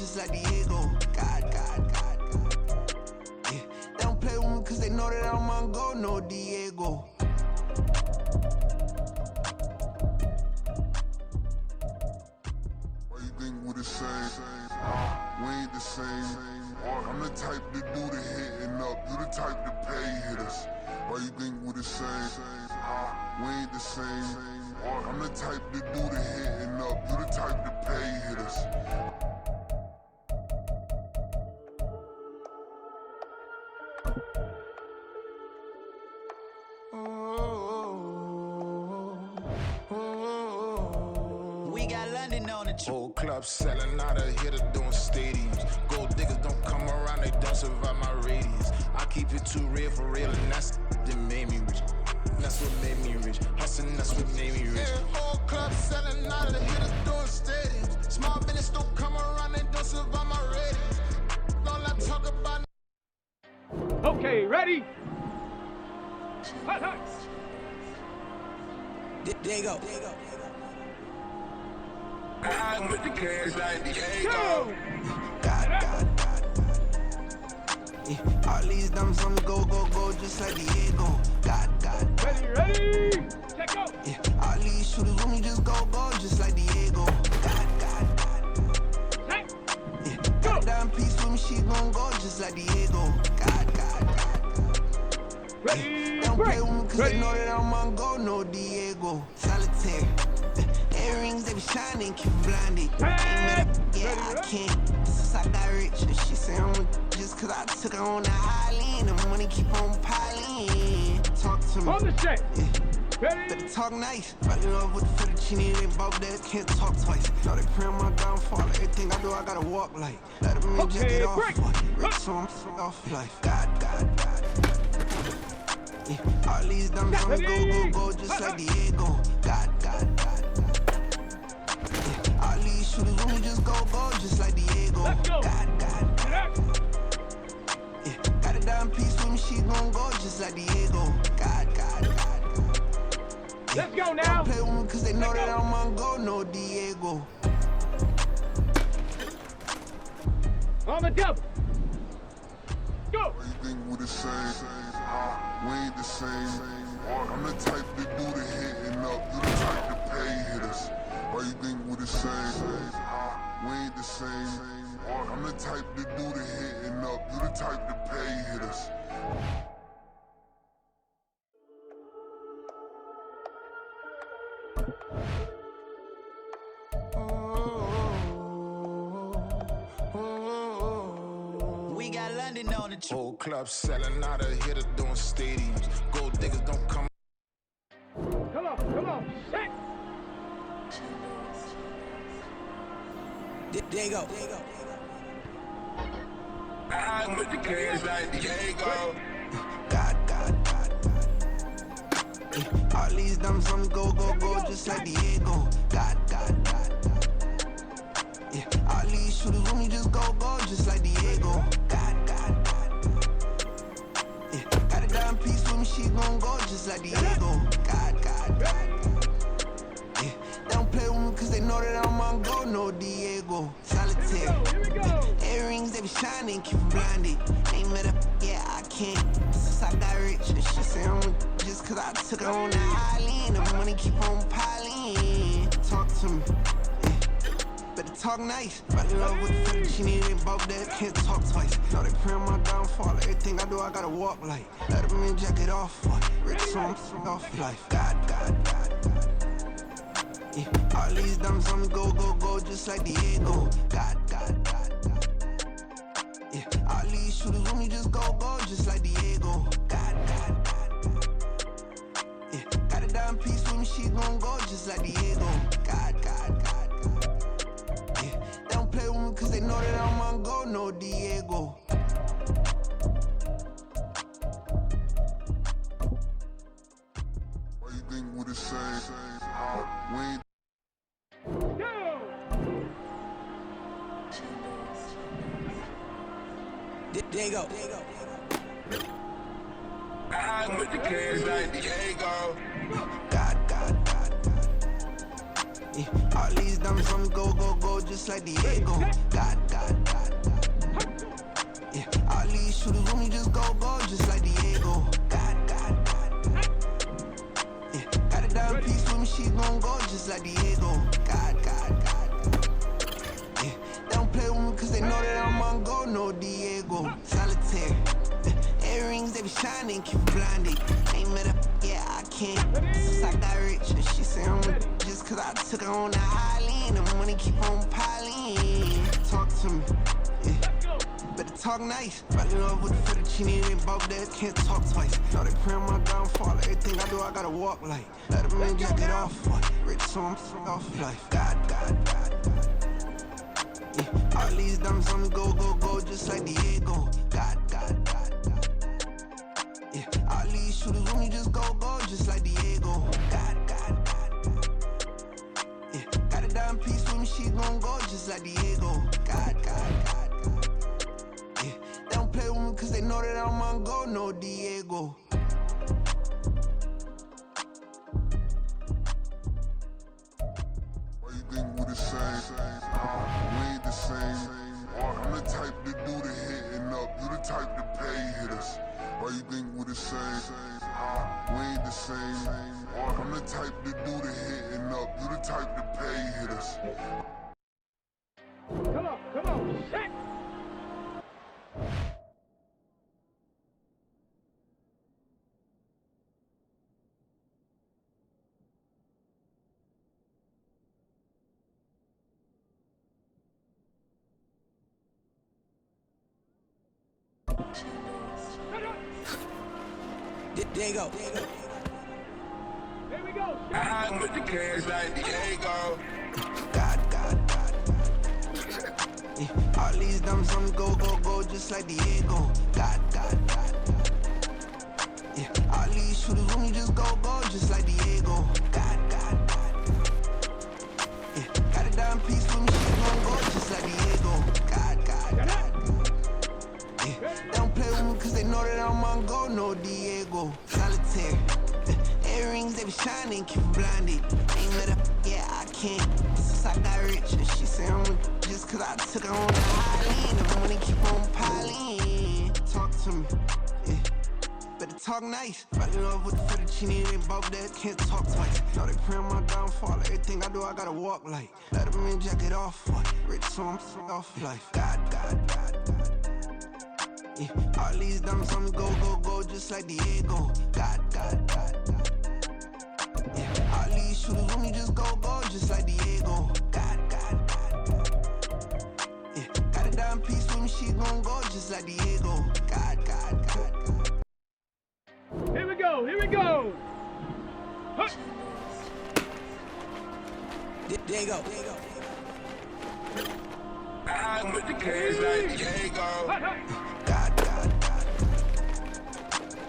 just like Diego. God. Yeah, they don't play with me cause they know that I'm on go, no Diego. Why you think we the same? We ain't the same. I'm the type to do the hitting up, you the type to pay hitters. Why you think we the same? We ain't the same. I'm the type to do the hitting up, you the type to pay hitters. We got London on the Whole club selling out of hitter doing stadiums. Gold diggers don't come around, they don't survive my radius. I keep it too real for real, and that's that made me rich. That's what made me rich. Hustling, that's what made me rich. Yeah, whole club selling out of the hitters doing stadiums. Small business don't come around, they don't survive my radius. All I talk about. Okay, ready? Hot. There you go. I'm with the cash like Diego. God. Yeah, all these dumps on me go, just like Diego. God. Ready? Check out. Yeah, all these shooters with me just go, just like Diego. God. Check. Yeah, got a dime piece with me, she gon' go just like Diego. God. Ready? Yeah, don't play with me cause they know that I'm on go, no Diego. Solitaire. Earrings, they be shining, keep blinded. Ain't met up, yeah, I can't. Since I got rich, she say I'm just cause I took her on the island. The money keep on piling. Talk to me. On the set. Yeah. Ready? Better talk nice. Right in love with the fettuccine, they both that can't talk twice. Know they pray on my downfall. Everything I do, I gotta walk like. Let them in, just get off. Rich, so I'm off life. God. Yeah, all these dumb go, just like Diego. God. Yeah, all these shooters with me just go, just like Diego. God. Yeah, got a dime piece with me, she gon' go just like Diego. God. Yeah, Let's go now. Don't play with me cause they know that I'm on go, no Diego. On the double. Go. Why you think we the same? We ain't the same. I'm the type to do the hitting up, you the type to pay hitters. Why you think we the same? We ain't the same. I'm the type to do the hitting up, you the type to pay hitters. We got London on the Whole club selling out of hitter doing stadiums. Gold diggers don't come. Come on. Set. There you go. I'm with the cash like Diego. God. Yeah, all these dumps on me go, just like Diego. God. Yeah, all these shooters with me just go, just like Diego. God. Yeah, got a dime piece with me, she gon' go just like Diego. God. Yeah, they don't play with me cause they know that I'm on go, no Diego. Solitaire. Here we go. Earrings, they be shining, keep blinded. Ain't met up, yeah, I can't. Since I got rich, she say I'm just cause I took her on the island. The money keep on piling. Talk to me. Yeah. Better talk nice. Right in love with the fettuccine, they both that can't talk twice. Know they pray on my downfall. Everything I do, I gotta walk like. Let them in, jacket off. Rich, so I'm off life. God. Yeah, all these dumps on me go, just like Diego. God. Yeah, all these shooters with me just go, just like Diego. God. Yeah, got a dime piece with me, she gon' go just like Diego. God. Yeah, they don't play with me cause they know that I'm on go, no Diego. Why you think we the same? We ain't. Go. There you go. I'm with the cash like Diego. God. Yeah, all these diamonds on me go, go, go, just like Diego. God, God, God, God. Yeah, all these shooters on me just go, go, just like Diego. God, God, God, God. Yeah, got a diamond piece with me, she gon' go just like Diego. God, God, God. Yeah, they don't play with me cause they know that I'm on go, no Diego. Solitaire. Earrings, they be shining, keep blinded. Ain't met up, yeah, I can't. Since I got rich, and she say I'm just cause I took her on the island. The money keep on piling. Talk to me, yeah. Better talk nice. Right in love with the fettuccine, they both that can't talk twice. Now they pray on my downfall. Everything I do, I gotta walk like. Let them in, jacket off. Rich, so I'm off life. God, God, God, God. Yeah, all these diamonds on me go, go, go, just like Diego. God, God, God, God. Yeah, all these shooters on me just go, go, just like Diego. God, God, God, God. Yeah, got a diamond piece with me, she gon' go, just like Diego. God, God, God, God. Yeah, they don't play with me cause they know that I'm on go, no Diego. Why you think we the same? We ain't the same. I'm the type to do the hitting up. You the type to pay hitters. Why you think we the same? We ain't the same. I'm the type to do the hitting up. You the type to pay hitters. Come on, set. Diego. Here we go. I'm with the cash like Diego. God, God, God, God. Yeah, all these diamonds on me go, go, go, just like Diego. God, God, God, God. Yeah, all these shooters on me just go, go, just like Diego. God, God, God, God. Yeah, got a diamond piece with me, she gon' go, just like Diego. God, God, God, God. Yeah, they don't play with me cause they know that I'm on go, no Diego. Solitaire. Earrings, they be shining, keep blinded. Ain't met up, yeah, I can't. Since I got rich, and she say I'm just cause I took her on the island. The money keep on piling. Talk to me, yeah. Better talk nice. Right in love with the fettuccine, they both that can't talk twice. Now they pray on my downfall. Everything I do, I gotta walk like. Let them in, jacket off. Rich, so I'm off life. God, God, God, God. Yeah, all these diamonds on me go, go, go, just like Diego. God, God, God, God. Yeah, all these shooters on me just go, go, just like Diego. God, God, God, God. Yeah, got a diamond piece with me, she gon' go, just like Diego. God, God, God, God. Here we go. Here we go. Huh. Diego. I'm with the cash like Diego. Hot, hot. God, God, God.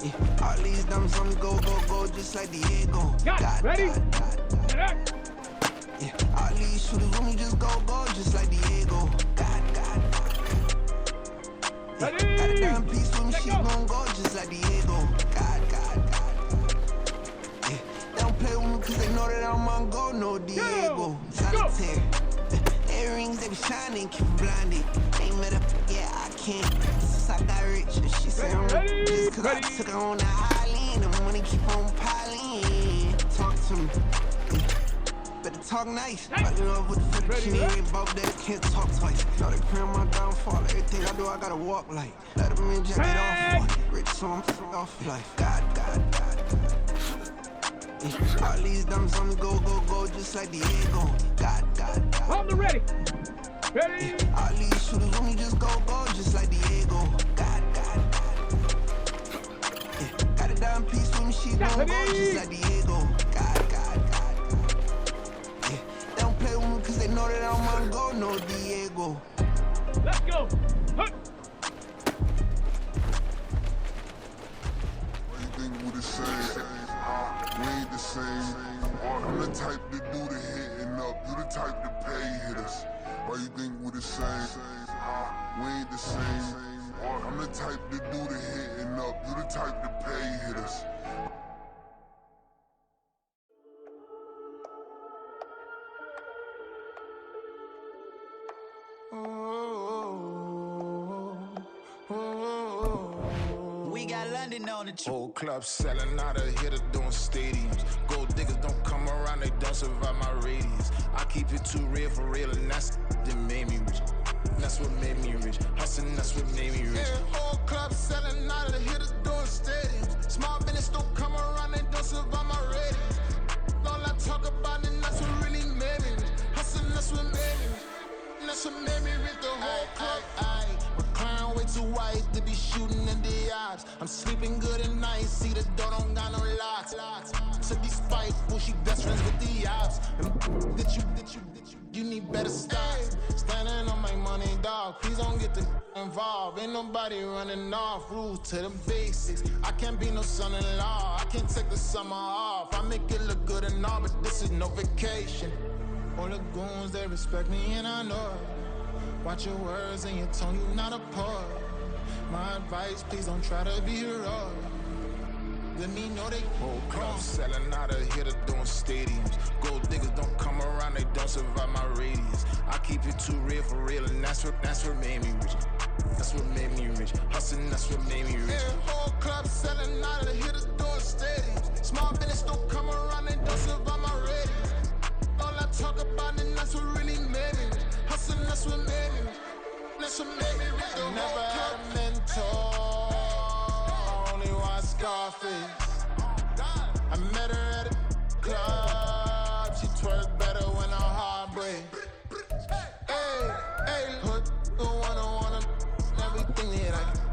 Yeah, all these diamonds on me go, go, go, just like Diego. Got ready? God, God, God. Get up. Yeah, all these shooters on me just go, go, just like Diego. God, God, God. Yeah, got a Ready? diamond piece with me, Let she go. gon' go, just like Diego. God, God, God. Yeah, they don't play with me cause they know that I'm on go, no Diego. Solitaire. Earrings, they be shining, keep blinded. Ain't met up, yeah, I can't. Since I got rich, and she say I'm just cause I took her on the island. The money keep on piling. Talk to me, yeah. Better talk nice. Right in love with the fettuccine, they both that can't talk twice. Now they pray on my downfall. Everything I do, I gotta walk like. Let them in, jacket off. Rich, so I'm off life. God, God, God, God. Yeah, all these diamonds on me go, go, go, just like Diego. God, God, God. On the ready. Ready? Yeah, all these shooters on me just go, go, just like Diego. God, God, God. Yeah, got a diamond piece with me, she gon' go, just like Diego. God, God, God, God. Yeah, they don't play with me cause they know that I'm on go, no Diego. Let's go. Huh. Why you think we the same? We ain't the same. I'm the type to do the hitting up. You the type to pay hitters. Why you think we the same? We ain't the same. I'm the type to do the hitting up. You the type to pay hitters. We got London on the Whole club selling out of hitter doing stadiums. Gold diggers don't come around, they don't survive my radius. I keep it too real for real, and that's that made me rich. That's what made me rich. Hustling, that's what made me rich. Yeah, whole club selling out of hitters doing stadiums. Small business don't come around, they don't survive my radius. All I talk about, and that's what really made me rich. Hustling, that's what made me rich. That's what made me rich. The whole club. McLaren way too white to be shooting in the odds. I'm sleeping good at night, see the door don't got no locks. To be spiteful, she best friends with the ops. You need better stop. Standing on my money, dog. Please don't get the involved. Ain't nobody running off. Rules to the basics. I can't be no son-in-law. I can't take the summer off. I make it look good and all, but this is no vacation. All the goons, they respect me and I know it. Watch your words and your tone, you not a poet. My advice, please don't try to be heroic. Let me know they whole club selling out of hitter doing stadiums. Gold diggers don't come around, they don't survive my radius. I keep it too real for real, and that's what made me rich. That's what made me rich. Hustling, that's what made me rich. Yeah, whole club selling out of hitters doing stadiums. Small business don't come around, they don't survive my radius. All I talk about, and that's what really made me rich. Hustling, that's what made me rich. That's what made me rich. I never had a mentor. I only watch Scarface. I met her at a club. She twerk better when her heart breaks. Hey, put the one everything that I get.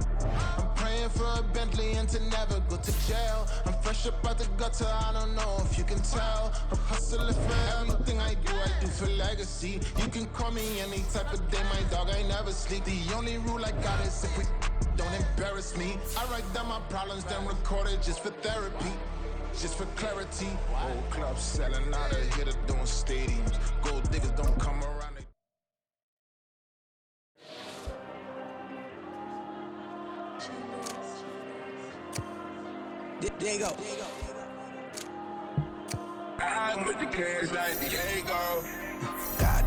I'm praying for a Bentley and to never go to jail. I'm fresh up out the gutter, I don't know if you can tell. I'm hustling for everything I do for legacy. You can call me any type of day, my dog, I never sleep. The only rule I got is if we don't embarrass me. I write down my problems, then record it just for therapy. Just for clarity. Whole club selling out of hitter doing stadiums. Gold diggers don't come around. There you go. I put the cash like Diego. God.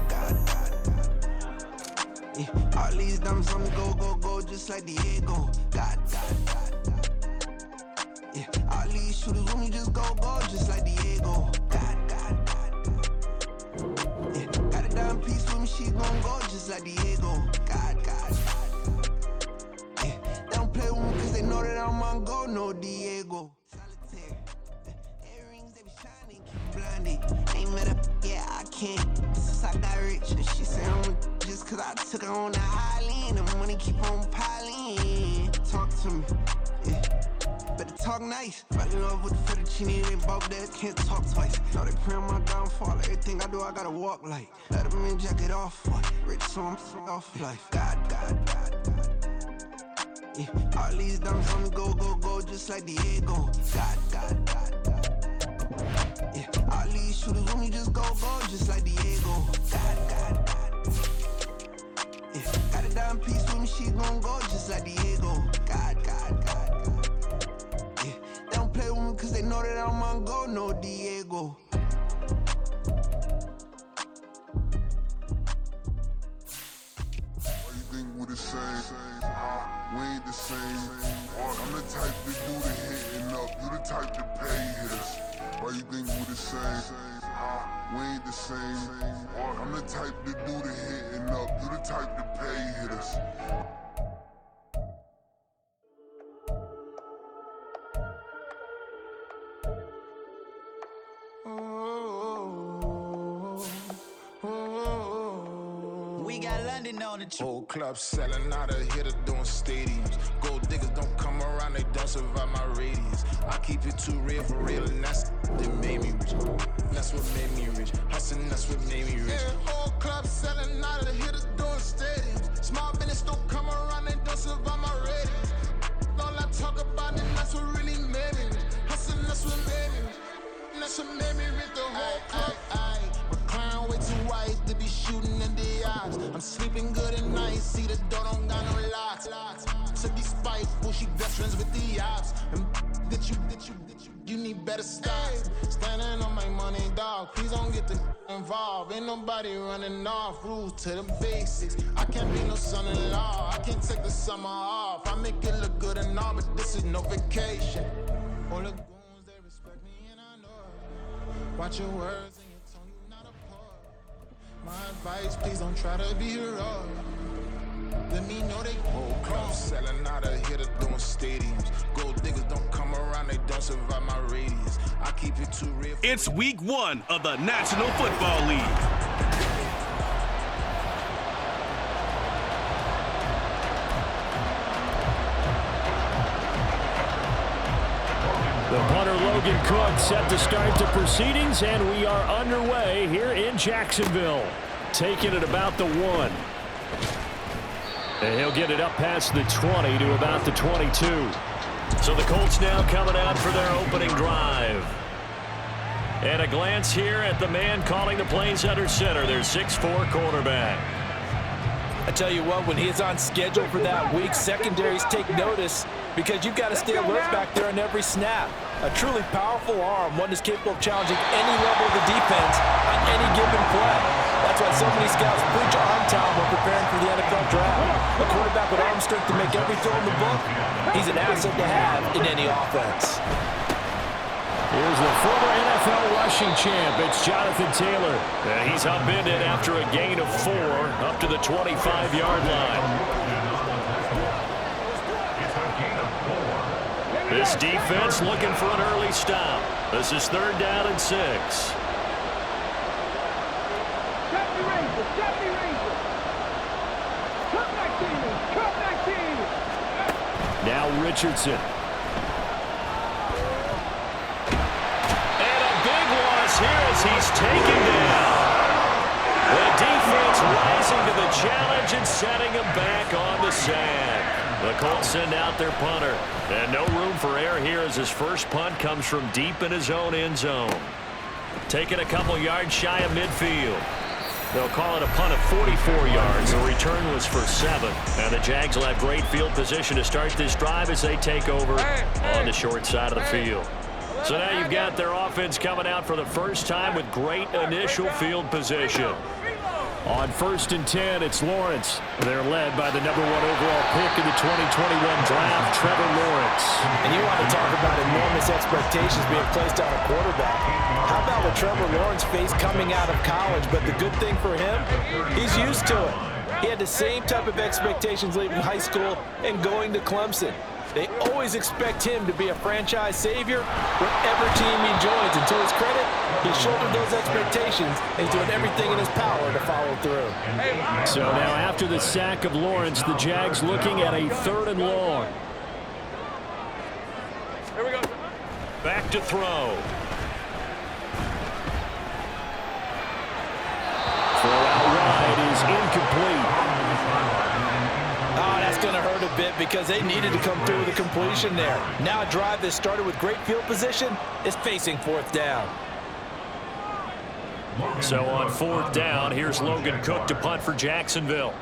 Yeah, all these dumps on me go, just like Diego. God. Yeah, all these shooters on me just go, just like Diego. God. Yeah, got a dime piece with me, she gon' go just like Diego. God. Yeah, they don't play with me cause they know that I'm on go, no Diego. Solitaire, earrings they be shining, keep blinded. Ain't met up, yeah I can't. Since I got rich, and she say I'm just cause I took her on the island. The money keep on piling. Talk to me, yeah. Better talk nice. Right in love with the fettuccine, they both that can't talk twice. Know they pray on my downfall. Everything I do, I gotta walk like. Let them in, jacket off. Rich, so I'm off life. God. Yeah, all these dumps on me go, just like Diego. God. Yeah, all these shooters on me just go, just like Diego. God. Yeah, got a dime piece with me, she gon' go just like Diego. God. Yeah, they don't play with me cause they know that I'm on go, no Diego. Why you think we the same? We ain't the same. I'm the type to do the hitting up. You the type to pay hitters. Why you think we the same? We ain't the same. I'm the type to do the hitting up. You the type to pay hitters. We got London on the Whole club selling out of hitter doing stadiums. Gold diggers don't come around, they don't survive my radius. I keep it too real for real, and that's that made me rich. That's what made me rich. Hustling, that's what made me rich. Yeah, whole club selling out of hitters doing stadiums. Small business don't come around, they don't survive my radius. All I talk about, and that's what really made me rich. Hustling, that's what made me rich. That's what made me rich. The whole club. McLaren way too white to be shooting in the odds. I'm sleeping good at night, see the door don't got no locks. To be spiteful, she best friends with the ops. And you need better stop. Standing on my money, dog. Please don't get the involved. Ain't nobody running off. Rules to the basics. I can't be no son-in-law. I can't take the summer off. I make it look good and all, but this this is no vacation. All the goons, they respect me and I know it. Watch your words and your tongue, you not a part. My advice, please don't try to be heroic. Let me know they whole clubs selling out of here to doing stadiums. Gold diggers don't come around, they don't survive my radius. I keep it too real. It's week 1 of the National Football League. The punter Logan Cook set to start the proceedings, and we are underway here in Jacksonville. Taking it about the 1. And he'll get it up past the 20 to about the 22. So the Colts now coming out for their opening drive. And a glance here at the man calling the plays under center, their 6'4" quarterback. I tell you what, when he's on schedule for that week, secondaries take notice because you've got to stay alert back there on every snap. A truly powerful arm, one that's capable of challenging any level of the defense on any given play. That's why so many scouts preach arm talent when preparing for the NFL draft. A quarterback with arm strength to make every throw in the book, he's an asset to have in any offense. Here's the former NFL rushing champ. It's Jonathan Taylor. And he's upended after a gain of 4 up to the 25-yard line. This defense looking for an early stop. This is 3rd down and 6. Now Richardson. And a big loss here as he's taken down. The defense rising to the challenge and setting him back on the sack. The Colts send out their punter. And no room for error here as his first punt comes from deep in his own end zone. Taking a couple yards shy of midfield. They'll call it a punt of 44 yards. The return was for 7. And the Jags will have great field position to start this drive as they take over on the short side of the field. So now you've got their offense coming out for the first time with great initial field position. On 1st and 10, it's Lawrence. They're led by the number 1 overall pick in the 2021 draft, Trevor Lawrence. And you want to talk about enormous expectations being placed on a quarterback. How about what Trevor Lawrence faced coming out of college? But the good thing for him, he's used to it. He had the same type of expectations leaving high school and going to Clemson. They always expect him to be a franchise savior whatever team he joins. And to his credit, he shouldered those expectations and he's doing everything in his power to follow through. So now after the sack of Lawrence, the Jags looking at a 3rd and long. Here we go. Back to throw. Throw out wide is incomplete. Oh, that's going to hurt a bit because they needed to come through with a completion there. Now a drive that started with great field position is facing 4th down. So on 4th down, here's Logan Cook to punt for Jacksonville.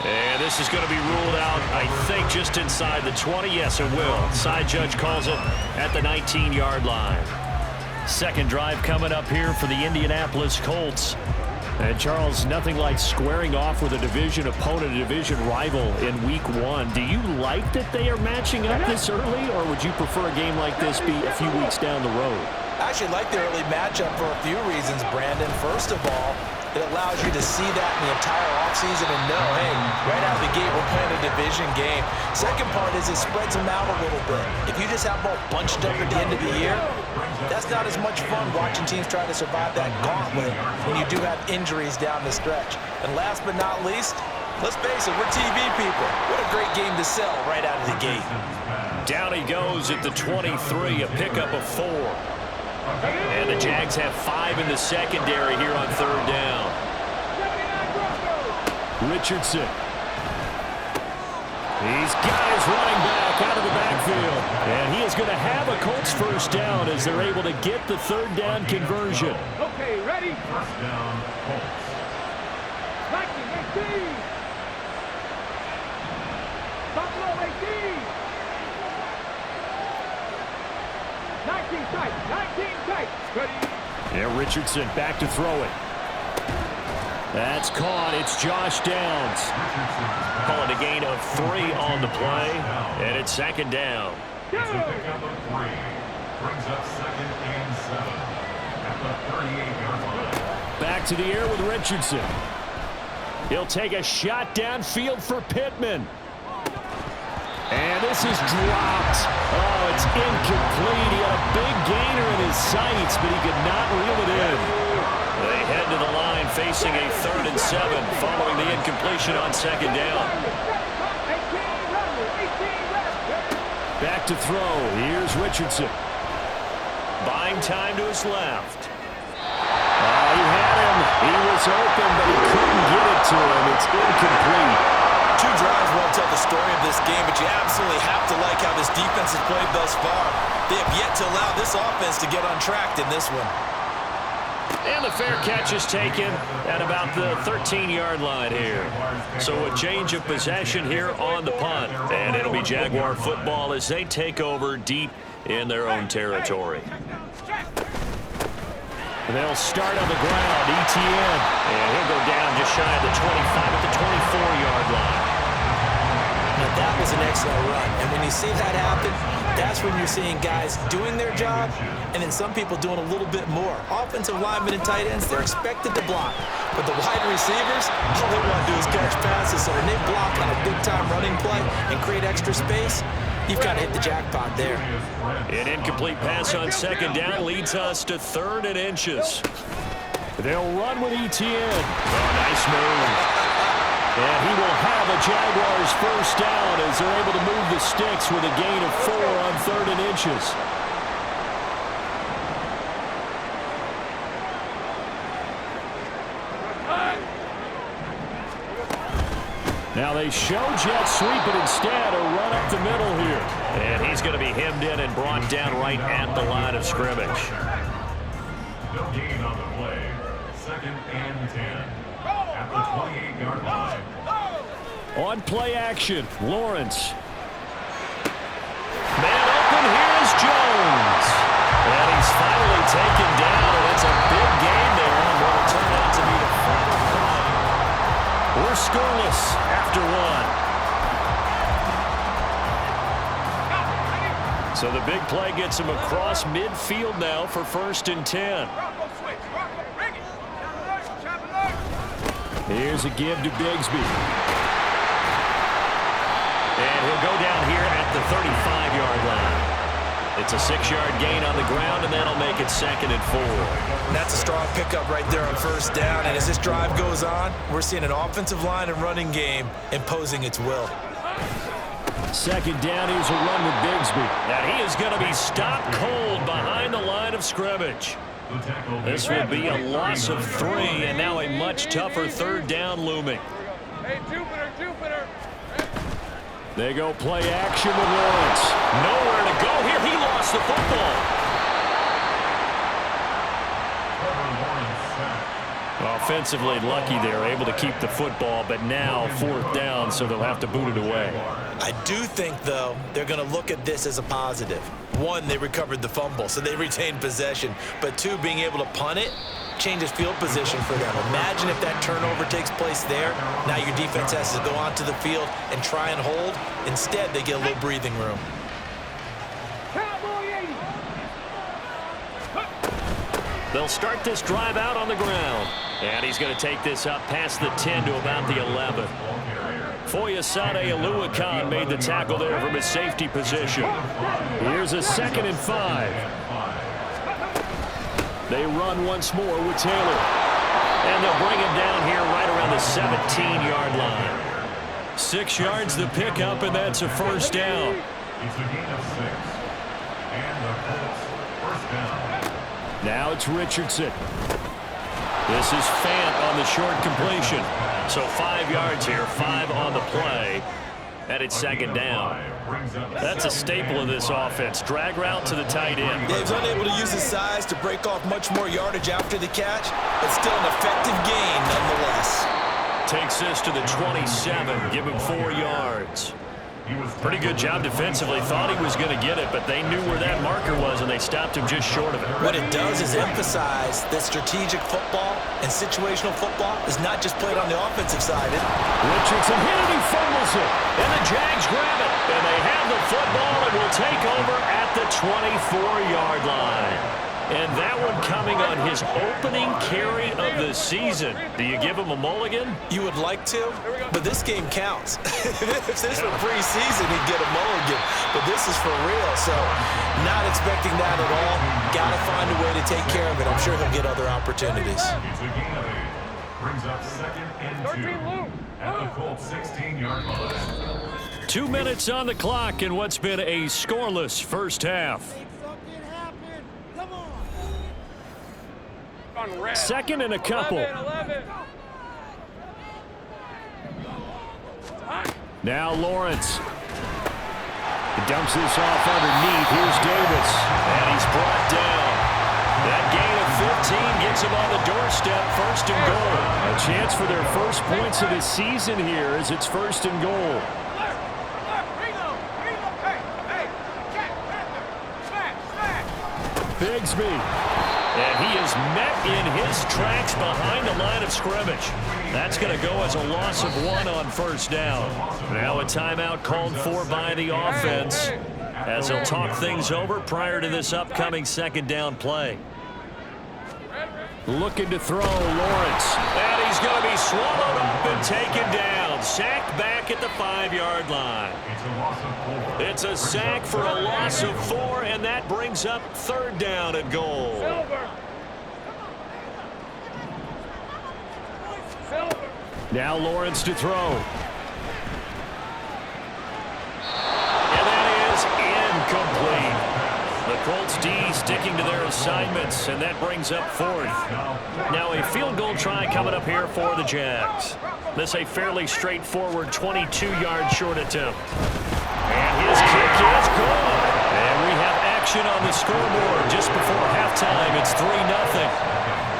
And this is going to be ruled out, I think, just inside the 20. Yes, it will. Side judge calls it at the 19-yard line. Second drive coming up here for the Indianapolis Colts. And Charles, nothing like squaring off with a division opponent, a division rival in week 1. Do you like that they are matching up this early, or would you prefer a game like this be a few weeks down the road? I actually like the early matchup for a few reasons, Brandon. First of all, it allows you to see that in the entire offseason and know, hey, right out of the gate, we're playing a division game. Second part is it spreads them out a little bit. If you just have them all bunched up at the end of the year, that's not as much fun watching teams try to survive that gauntlet when you do have injuries down the stretch. And last but not least, let's face it, we're TV people. What a great game to sell right out of the gate. Down he goes at the 23, a pickup of 4. And the Jags have 5 in the secondary here on 3rd down. Richardson. He's got his running back out of the backfield. And he is going to have a Colts first down as they're able to get the 3rd down conversion. Okay, ready? First down, Colts. 19, 18. Buffalo 18. 19 tight, 19 tight. Ready? Yeah, Richardson back to throw it. That's caught. It's Josh Downs. Call it a gain of 3 on the play, and it's second down. He's a pickup of 3. Brings up 2nd and 7 at the 38-yard line. Back to the air with Richardson. He'll take a shot downfield for Pittman. And this is dropped. Oh, it's incomplete. He had a big gainer in his sights, but he could not reel it in. They head to the line facing a 3rd and 7 following the incompletion on second down. Back to throw. Here's Richardson. Buying time to his left. Oh, he had him. He was open, but he couldn't get it to him. It's incomplete. 2 drives won't tell the story of this game, but you absolutely have to like how this defense has played thus far. They have yet to allow this offense to get on track in this one. And the fair catch is taken at about the 13-yard line here. So a change of possession here on the punt. And it'll be Jaguar football as they take over deep in their own territory. They'll start on the ground, ETN. And he'll go down just shy of the 25 at the 24-yard line. Now that was an excellent run. And when you see that happen, that's when you're seeing guys doing their job and then some people doing a little bit more. Offensive linemen and tight ends, they're expected to block. But the wide receivers, all they want to do is catch passes. So when they block on a big-time running play and create extra space, you've kind of hit the jackpot there. An incomplete pass on second down leads us to 3rd and inches. They'll run with ETN. Oh, nice move. And he will have a Jaguars first down as they're able to move the sticks with a gain of 4 on 3rd and inches. Now they show jet sweep, but instead a run up the middle here. And he's going to be hemmed in and brought down right at the line of scrimmage. No gain on the play. 2nd and 10 at the 28-yard line. On play action, Lawrence. Man open, here's Jones. And he's finally taken down, and it's a big gain there on what will turn out to be the final play. We're scoreless after 1. So the big play gets him across midfield now for 1st and 10. Here's a give to Bigsby. And he'll go down here at the 35-yard line. It's a 6-yard gain on the ground, and that'll make it 2nd and 4. And that's a strong pickup right there on first down. And as this drive goes on, we're seeing an offensive line and running game imposing its will. Second down, here's a run with Bigsby. And he is going to be stopped cold behind the line of scrimmage. This will be a loss of 3, and now a much tougher 3rd down looming. Hey, Jupiter. They go play action with Lawrence. Nowhere to go here. He lost the football. Offensively lucky they're able to keep the football, but now 4th down, so they'll have to boot it away. I do think, though, they're going to look at this as a positive. 1, they recovered the fumble, so they retained possession. But 2, being able to punt it changes field position for them. Imagine if that turnover takes place there. Now your defense has to go onto the field and try and hold. Instead, they get a little breathing room. They'll start this drive out on the ground. And he's going to take this up past the 10 to about the 11. Foyesade Aluakan made the tackle there from his safety position. Here's a 2nd and 5. They run once more with Taylor. And they'll bring him down here right around the 17-yard line. 6 yards the pickup, and that's a first down. It's a gain of 6. And the Colts first down. Now it's Richardson. This is Fant on the short completion. So 5 yards here, 5 on the play. And it's 2nd down. That's a staple of this offense. Drag route to the tight end. Yeah, he's unable to use his size to break off much more yardage after the catch, but still an effective gain nonetheless. Takes this to the 27. Give him 4 yards. Pretty good job defensively. Thought he was going to get it, but they knew where that marker was, and they stopped him just short of it. What it does is emphasize that strategic football and situational football is not just played on the offensive side. Richardson hit it, he fumbles it, and the Jags grab it, and they have the football and will take over at the 24-yard line. And that one coming on his opening carry of the season. Do you give him a mulligan? You would like to, but this game counts. If this were preseason, he'd get a mulligan. But this is for real, so not expecting that at all. Got to find a way to take care of it. I'm sure he'll get other opportunities. Brings up 2nd and 2 at the Colts 16-yard line. 2 minutes on the clock in what's been a scoreless first half. Second and a couple. 11. Now Lawrence. He dumps this off underneath. Here's Davis. And he's brought down. That gain of 15 gets him on the doorstep. 1st and goal. A chance for their first points of the season here as it's 1st and goal. Bigsby. And he is met in his tracks behind the line of scrimmage. That's going to go as a loss of 1 on 1st down. Now a timeout called for by the offense as they'll talk things over prior to this upcoming 2nd down play. Looking to throw, Lawrence. And he's going to be swallowed up and taken down. Sacked back at the 5-yard line. It's a sack for a loss of 4, and that brings up 3rd down and goal. Now Lawrence to throw. And that is incomplete. The Colts D sticking to their assignments, and that brings up 4th. Now a field goal try coming up here for the Jags. This a fairly straightforward 22-yard short attempt. And his kick is good. And we have action on the scoreboard just before halftime. It's 3-0.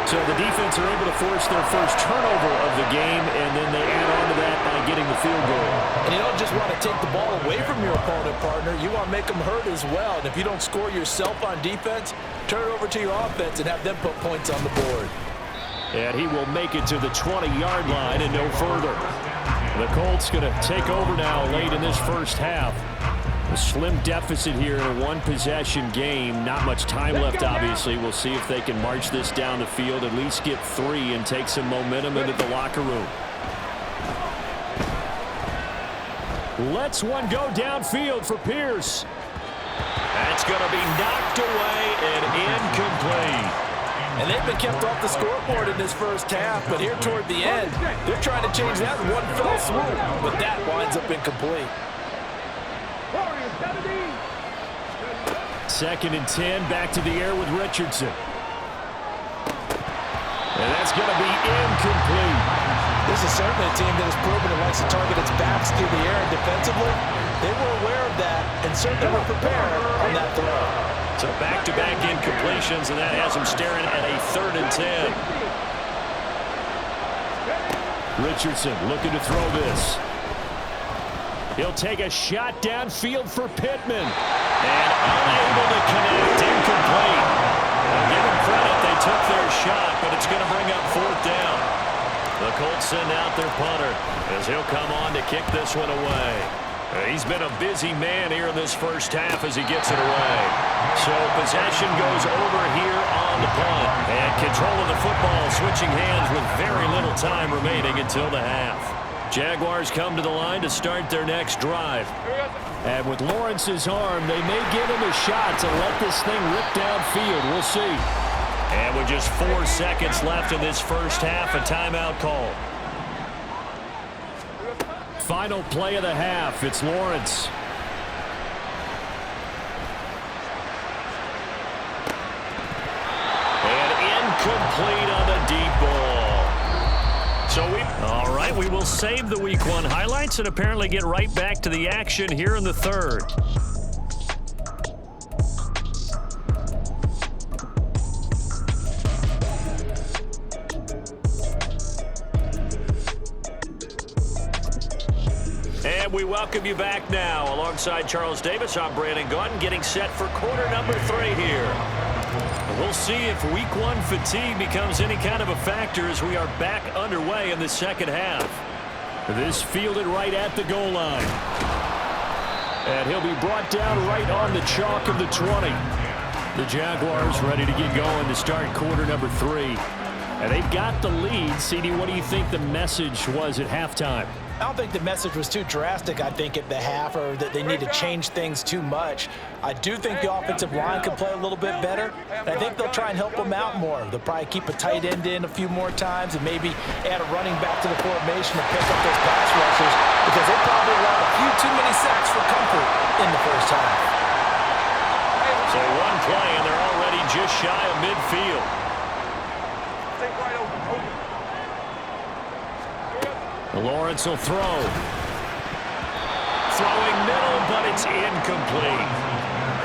So the defense are able to force their first turnover of the game, and then they add on to that by getting the field goal. And you don't just want to take the ball away from your opponent, partner. You want to make them hurt as well. And if you don't score yourself on defense, turn it over to your offense and have them put points on the board. And he will make it to the 20-yard line and no further. The Colts going to take over now late in this first half. A slim deficit here in a one-possession game. Not much time left, obviously. We'll see if they can march this down the field, at least get 3 and take some momentum into the locker room. Lets one go downfield for Pierce. That's going to be knocked away and incomplete. And they've been kept off the scoreboard in this first half, but here toward the end, they're trying to change that in one fell swoop, but that winds up incomplete. 2nd and 10, back to the air with Richardson. And that's going to be incomplete. This is certainly a team that has proven it likes to target its backs through the air and defensively. They were aware of that and certainly were prepared on that throw. So back-to-back incompletions, and that has them staring at a 3rd and 10. Richardson looking to throw this. He'll take a shot downfield for Pittman. And unable to connect, incomplete. I'll give them credit, they took their shot, but it's going to bring up 4th down. The Colts send out their punter as he'll come on to kick this one away. He's been a busy man here in this first half as he gets it away. So possession goes over here on the punt. And control of the football switching hands with very little time remaining until the half. Jaguars come to the line to start their next drive. And with Lawrence's arm, they may give him a shot to let this thing rip downfield. We'll see. And with just 4 seconds left in this first half, a timeout call. Final play of the half. It's Lawrence. And incomplete on the deep ball. All right, we will save the Week 1 highlights and apparently get right back to the action here in the 3rd. And we welcome you back now. Alongside Charles Davis, I'm Brandon Gaudin, getting set for quarter number 3 here. And we'll see if week 1 fatigue becomes any kind of a factor as we are back underway in the second half. This fielded right at the goal line. And he'll be brought down right on the chalk of the 20. The Jaguars ready to get going to start quarter number 3. And they've got the lead. CD, what do you think the message was at halftime? I don't think the message was too drastic, I think, at the half, or that they need to change things too much. I do think the offensive line can play a little bit better, and I think they'll try and help them out more. They'll probably keep a tight end in a few more times and maybe add a running back to the formation to pick up those pass rushers, because they probably allowed a few too many sacks for comfort in the first half. So one play, and they're already just shy of midfield. Lawrence will throw. Throwing middle, but it's incomplete.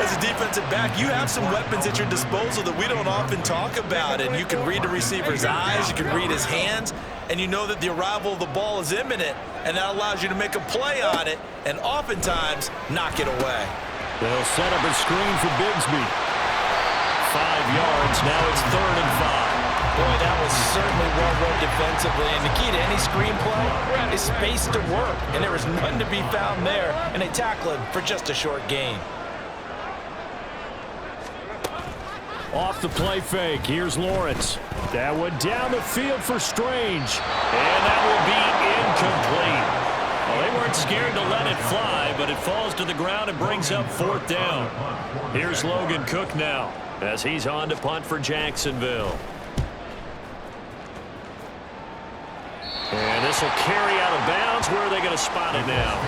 As a defensive back, you have some weapons at your disposal that we don't often talk about, and you can read the receiver's eyes, you can read his hands, and you know that the arrival of the ball is imminent, and that allows you to make a play on it and oftentimes knock it away. They'll set up a screen for Bigsby. 5 yards, now it's 3rd and 5. Boy, that was certainly well read defensively, and the key to any screenplay is space to work, and there was none to be found there, and they tackle him for just a short gain. Off the play fake, here's Lawrence. That one down the field for Strange, and that will be incomplete. Well, they weren't scared to let it fly, but it falls to the ground and brings up 4th down. Here's Logan Cook now, as he's on to punt for Jacksonville. And this will carry out of bounds. Where are they going to spot it now?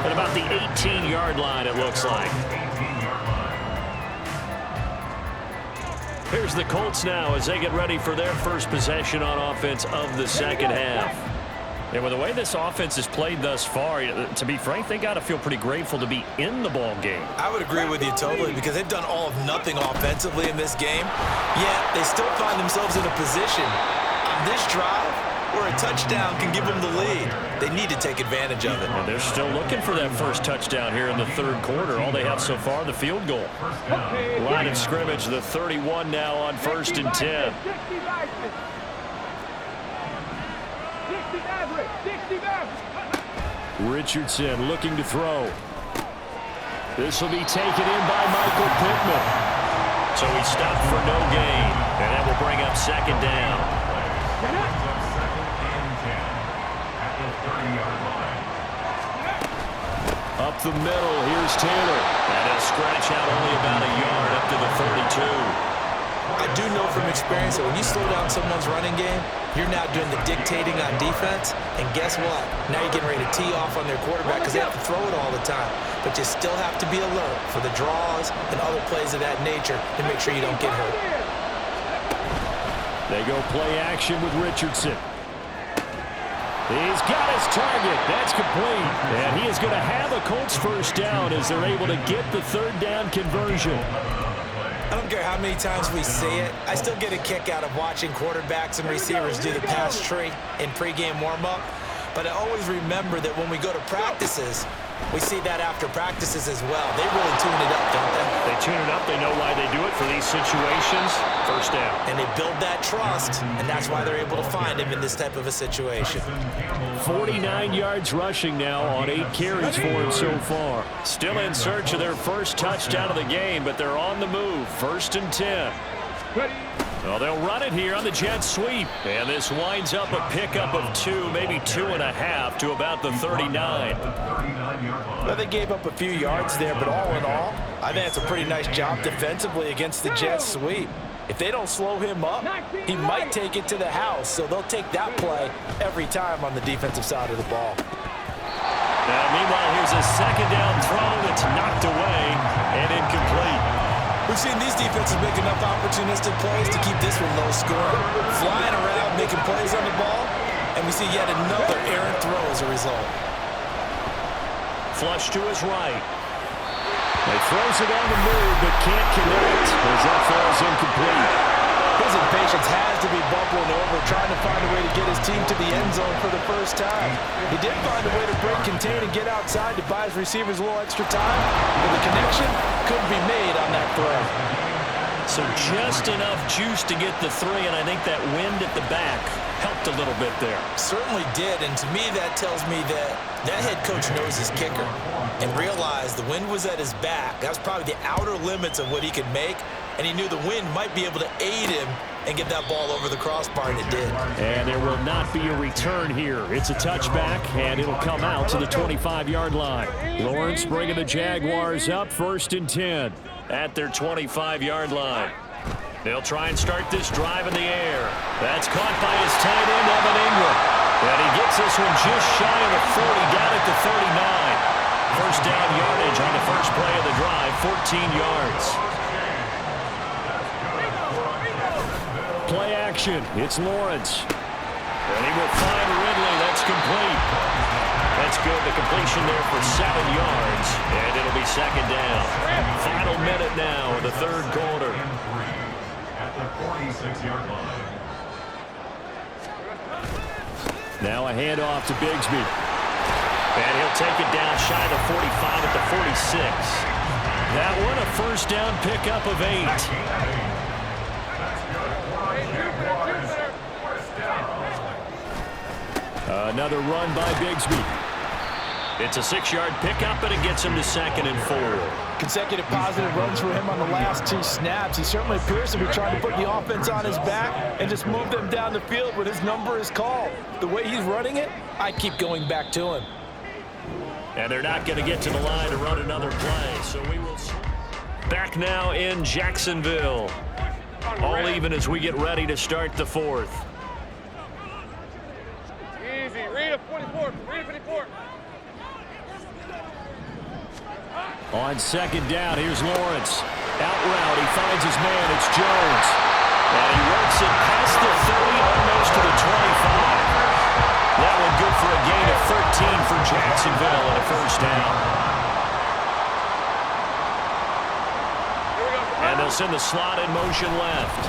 At about the 18-yard line, it looks like. Here's the Colts now as they get ready for their first possession on offense of the second half. And with the way this offense has played thus far, to be frank, they got to feel pretty grateful to be in the ball game. I would agree with you totally, because they've done all of nothing offensively in this game, yet they still find themselves in a position on this drive where a touchdown can give them the lead. They need to take advantage of it. And they're still looking for that first touchdown here in the 3rd quarter. All they have so far, the field goal. Line of scrimmage, the 31 now on 1st and 10. Richardson looking to throw. This will be taken in by Michael Pittman. So he stopped for no gain, and that will bring up 2nd down. Up the middle, here's Taylor. And he'll scratch out only about a yard up to the 32. I do know from experience that when you slow down someone's running game, you're now doing the dictating on defense. And guess what? Now you're getting ready to tee off on their quarterback because they have to throw it all the time. But you still have to be alert for the draws and other plays of that nature to make sure you don't get hurt. They go play action with Richardson. He's got his target. That's complete. And he is going to have a Colts first down as they're able to get the 3rd down conversion. I don't care how many times we see it. I still get a kick out of watching quarterbacks and receivers do the pass tree in pregame warm-up. But I always remember that when we go to practices, we see that after practices as well. They really tune it up, don't they? They tune it up. They know why they do it for these situations. First down. And they build that trust, and that's why they're able to find him in this type of a situation. 49 yards rushing now on 8 carries for him so far. Still in search of their first touchdown of the game, but they're on the move. 1st and 10. Well, they'll run it here on the jet sweep. And this winds up a pickup of 2, maybe 2.5 to about the 39. Well, they gave up a few yards there, but all in all, I think it's a pretty nice job defensively against the jet sweep. If they don't slow him up, he might take it to the house, so they'll take that play every time on the defensive side of the ball. Now, meanwhile, here's a 2nd down throw that's knocked away and incomplete. We've seen these defenses make enough opportunistic plays to keep this one low scoring. Flying around, making plays on the ball, and we see yet another errant throw as a result. Flush to his right. He throws it on the move, but can't connect as that falls incomplete. His impatience has to be bubbling over, trying to find a way to get his team to the end zone for the first time. He did find a way to break contain and get outside to buy his receivers a little extra time, but the connection couldn't be made on that throw. So just enough juice to get the 3, and I think that wind at the back helped a little bit there. Certainly did, and to me that tells me that head coach knows his kicker and realized the wind was at his back. That was probably the outer limits of what he could make, and he knew the wind might be able to aid him and get that ball over the crossbar, and it did. And there will not be a return here. It's a touchback, and it'll come out to the 25-yard line. Lawrence bringing the Jaguars up 1st and 10 at their 25-yard line. They'll try and start this drive in the air. That's caught by his tight end, Evan Ingram. And he gets this one just shy of the 40, down at the 39. First down yardage on the first play of the drive, 14 yards. Play action, it's Lawrence. And he will find Ridley, that's complete. That's good, the completion there for 7 yards, and it'll be second down. Final minute now of the third quarter. At the 46-yard line. Now a handoff to Bigsby. And he'll take it down shy of the 45 at the 46. That one a first down pickup of 8. Another run by Bigsby. It's a 6-yard pickup, and it gets him to 2nd and 4. Consecutive positive runs for him on the last 2 snaps. He certainly appears to be trying to put the offense on his back and just move them down the field when his number is called. The way he's running it, I keep going back to him. And they're not going to get to the line to run another play, so we will. Back now in Jacksonville. All even as we get ready to start the 4th. Easy. Read a 44. Read a 54. On 2nd down, here's Lawrence. Out route, he finds his man. It's Jones. And he works it past the 30, almost to the 25. That one good for a gain of 13 for Jacksonville and a first down. And they'll send the slot in motion left.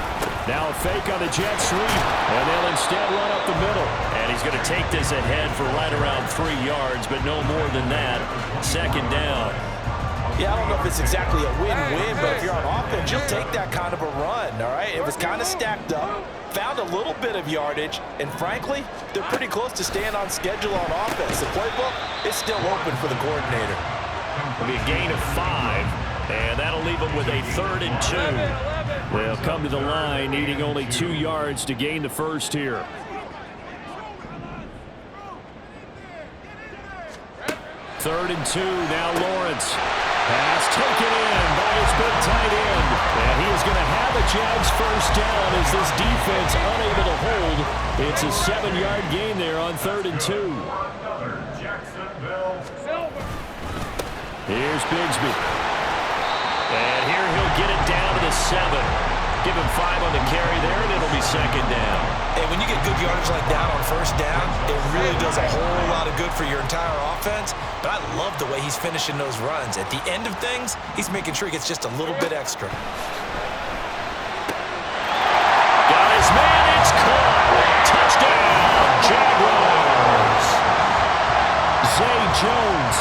Now a fake on the jet sweep, and they'll instead run up the middle. And he's going to take this ahead for right around 3 yards, but no more than that. Second down. Yeah, I don't know if it's exactly a win-win, but if you're on offense, you'll take that kind of a run, all right? It was kind of stacked up, found a little bit of yardage, and frankly, they're pretty close to staying on schedule on offense. The playbook is still open for the coordinator. It'll be a gain of 5, and that'll leave them with a 3rd and 2. They'll come to the line, needing only 2 yards to gain the first here. Third and 2, now Lawrence. Pass taken in by his big tight end. And he is going to have a Jags first down as this defense unable to hold. It's a 7-yard gain there on 3rd and 2. Here's Bigsby. And here he'll get it down to the 7. Give him 5 on the carry there, and it'll be second down. Hey, when you get good yardage like that on first down, it really does a whole lot of good for your entire offense. But I love the way he's finishing those runs. At the end of things, he's making sure he gets just a little bit extra. Got his man, it's caught. Touchdown, Jaguars. Zay Jones,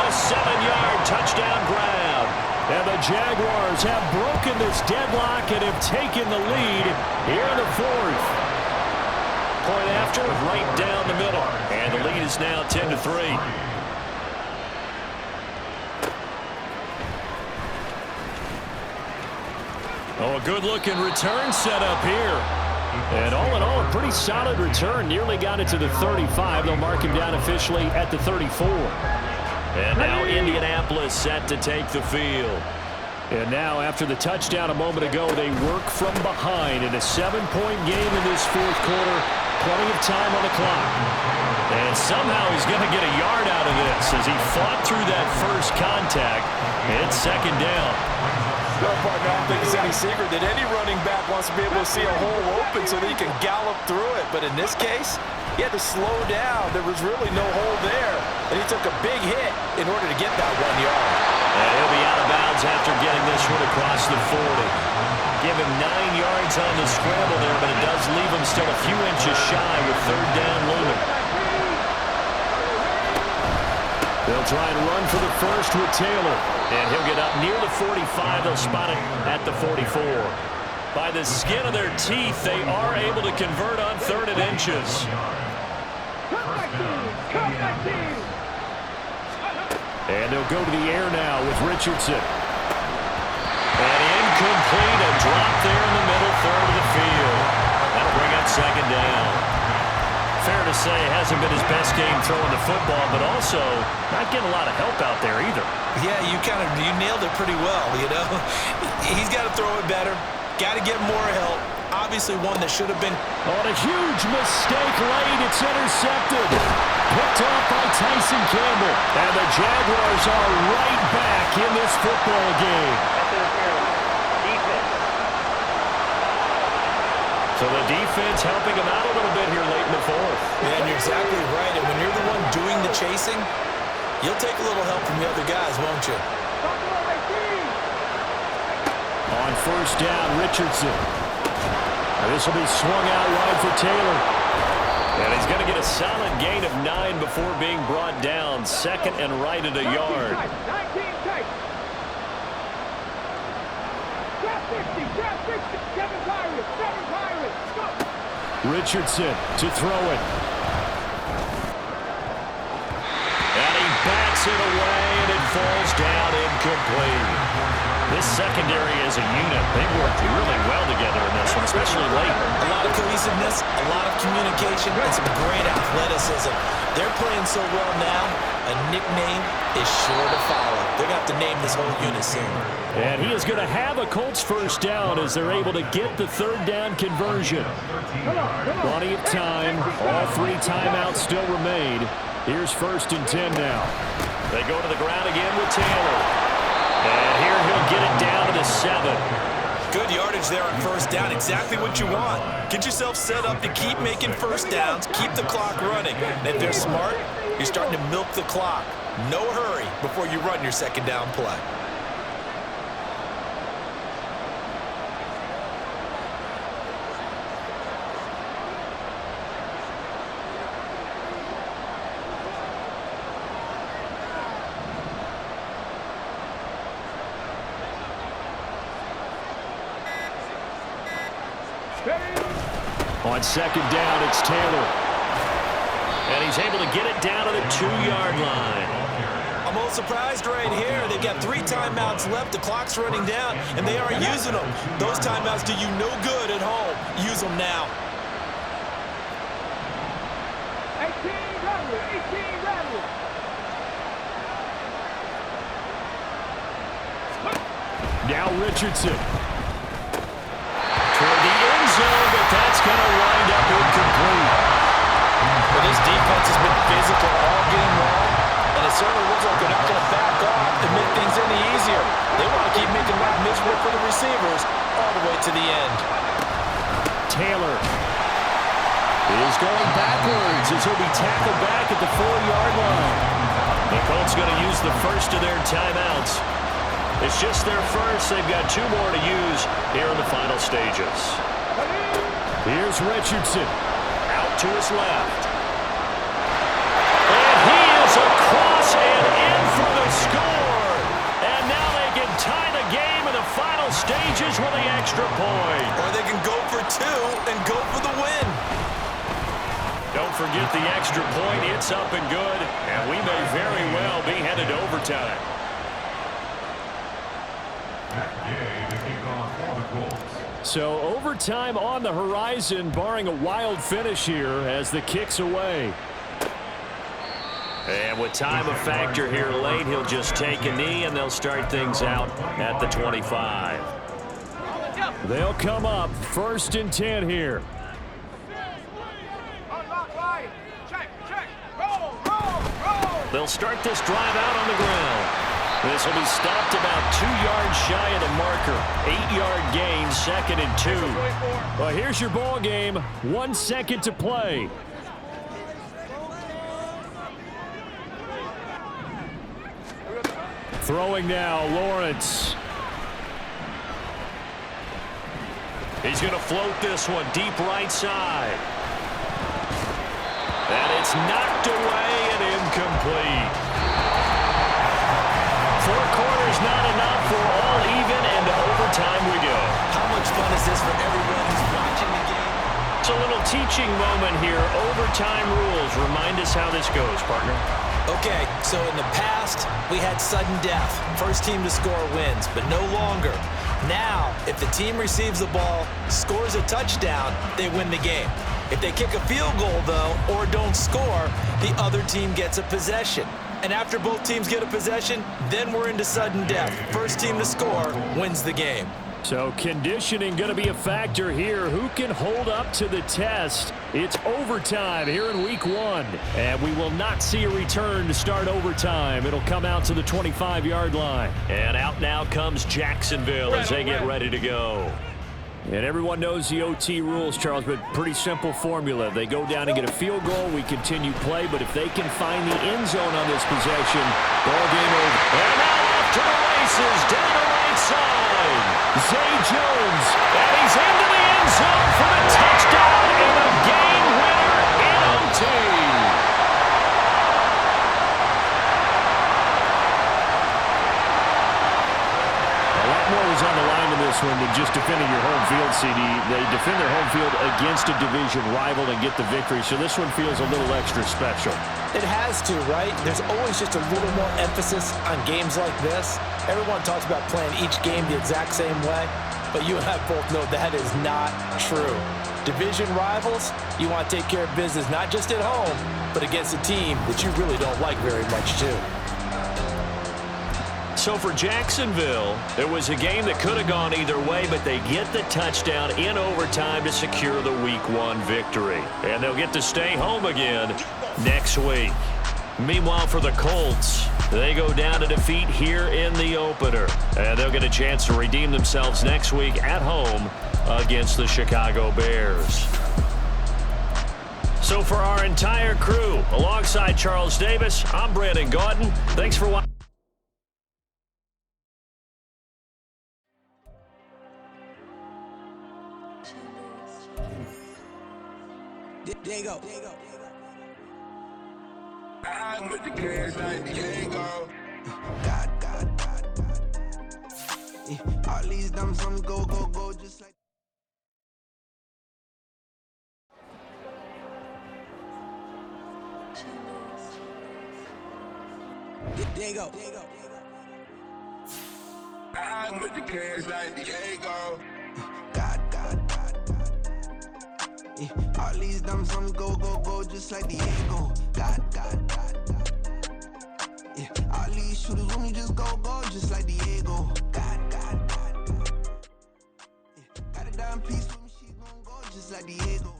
a 7-yard touchdown grab. And the Jaguars have broken this deadlock and have taken the lead here in the 4th. Point after, right down the middle. And the lead is now 10-3. Oh, a good-looking return set up here. And all in all, a pretty solid return. Nearly got it to the 35. They'll mark him down officially at the 34. And now Indianapolis set to take the field. And now, after the touchdown a moment ago, they work from behind in a 7-point game in this 4th quarter. Plenty of time on the clock. And somehow he's going to get a yard out of this as he fought through that first contact. It's second down. No, partner, I don't think it's any secret that any running back wants to be able to see a hole open so that he can gallop through it. But in this case, he had to slow down. There was really no hole there. And he took a big hit in order to get that 1 yard. And he'll be out of bounds after getting this one across the 40. Give him 9 yards on the scramble there, but it does leave him still a few inches shy with third down looming. They'll try and run for the first with Taylor. And he'll get up near the 45. They'll spot it at the 44. By the skin of their teeth, they are able to convert on 3rd and inches. And they'll go to the air now with Richardson. And incomplete, a drop there in the middle third of the field. That'll bring up 2nd down. Fair to say, it hasn't been his best game throwing the football, but also not getting a lot of help out there either. Yeah, you nailed it pretty well, you know. He's got to throw it better. Got to get more help. Obviously one that should have been. On a huge mistake late, it's intercepted. Picked off by Tyson Campbell. And the Jaguars are right back in this football game. So the defense helping him out a little bit here late in the 4th. Yeah, and you're exactly right. And when you're the one doing the chasing, you'll take a little help from the other guys, won't you? On 1st down, Richardson. And this will be swung out wide for Taylor. And he's going to get a solid gain of 9 before being brought down. 2nd and right at a yard. Richardson to throw it. And he bats it away, and it falls down incomplete. This secondary as a unit, they worked really well together in this one, especially late. A lot of cohesiveness, a lot of communication, and some great athleticism. They're playing so well now, a nickname is sure to follow. They're going to have to name this whole unit soon. And he is going to have a Colts 1st down as they're able to get the 3rd down conversion. Plenty of time. All 3 timeouts still remain. Here's 1st and 10 now. They go to the ground again with Taylor. And here he'll get it down to the 7. Good yardage there on 1st down. Exactly what you want. Get yourself set up to keep making 1st downs, keep the clock running. And if they're smart, you're starting to milk the clock. No hurry before you run your 2nd down play. On 2nd down, it's Taylor. And he's able to get it down to the 2-yard line. I'm a little surprised right here. They've got 3 timeouts left. The clock's running down, and they aren't using them. Those timeouts do you no good at home. Use them now. 18 rattle. Now Richardson. Toward the end zone, but that's going to wind up incomplete. Well, this defense has been physical all game long, and it certainly looks like they're not going to back off and make things any easier. They want to keep making life miserable for the receivers all the way to the end. Taylor is going backwards as he'll be tackled back at the 4-yard line. The Colts going to use the first of their timeouts. It's just their first. They've got 2 more to use here in the final stages. Here's Richardson. Out to his left. And he is across and in for the score. And now they can tie the game in the final stages with the extra point. Or they can go for 2 and go for the win. Don't forget the extra point. It's up and good. And we may very well be headed to overtime. So overtime on the horizon, barring a wild finish here as the kick's away. And with time a factor here late, he'll just take a knee and they'll start things out at the 25. They'll come up 1st and 10 here. They'll start this drive out on the ground. This will be stopped about 2 yards shy of the marker. 8-yard gain, 2nd and 2. Well, here's your ball game. 1 second to play. Throwing now, Lawrence. He's going to float this one deep right side. And it's knocked away and incomplete. 4 quarters not enough for all even, and to overtime we go. How much fun is this for everyone who's watching the game? It's a little teaching moment here. Overtime rules. Remind us how this goes, partner. Okay, so in the past, we had sudden death. First team to score wins, but no longer. Now, if the team receives the ball, scores a touchdown, they win the game. If they kick a field goal, though, or don't score, the other team gets a possession. And after both teams get a possession, then we're into sudden death. First team to score wins the game. So conditioning going to be a factor here. Who can hold up to the test? It's overtime here in week 1. And we will not see a return to start overtime. It'll come out to the 25-yard line. And out now comes Jacksonville as they get ready to go. And everyone knows the OT rules, Charles, but pretty simple formula. They go down and get a field goal, we continue play, but if they can find the end zone on this possession, ball game over. And now off to the races, down the right side. Zay Jones, and he's into the end zone for the touchdown and a game winner in OT. More was on the line in this one than just defending your home field, CD. They defend their home field against a division rival and get the victory, so this one feels a little extra special. It has to, right? There's always just a little more emphasis on games like this. Everyone talks about playing each game the exact same way, but you and I both know that is not true. Division rivals, you want to take care of business not just at home, but against a team that you really don't like very much, too. So for Jacksonville, there was a game that could have gone either way, but they get the touchdown in overtime to secure the Week 1 victory. And they'll get to stay home again next week. Meanwhile, for the Colts, they go down to defeat here in the opener. And they'll get a chance to redeem themselves next week at home against the Chicago Bears. So for our entire crew, alongside Charles Davis, I'm Brandon Gaudin. Thanks for watching. There you go. I'm with the cash like Diego. God. All these dumps on go, just like. There you go. I'm with the cash like Diego. God. All these dumps on go, just like Diego. God. All these shooters on me just go, just like Diego. God. Got a dime piece with me, she gon' go just like Diego.